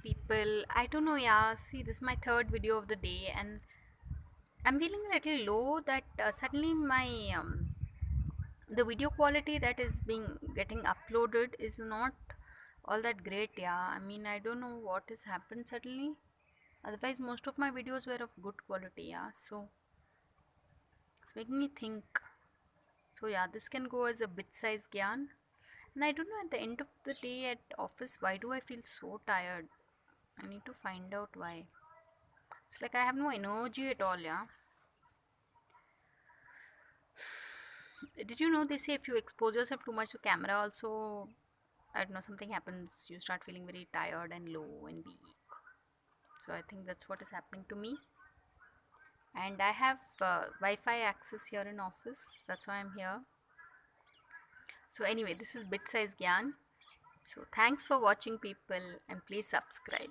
people. I don't know, yeah. See, this is my third video of the day, and I'm feeling a little low that suddenly my the video quality that is being getting uploaded is not all that great. Yeah, I mean, I don't know what has happened suddenly. Otherwise, most of my videos were of good quality. Yeah, so it's making me think. So yeah, this can go as a bit-sized Gyan. And I don't know, at the end of the day at office, why do I feel so tired? I need to find out why. It's like I have no energy at all, yeah. Did you know they say if you expose yourself too much to camera also, I don't know, something happens, you start feeling very tired and low and weak. So I think that's what is happening to me. And I have Wi-Fi access here in office. That's why I'm here. So anyway, this is Bit Size Gyan. So thanks for watching people and please subscribe.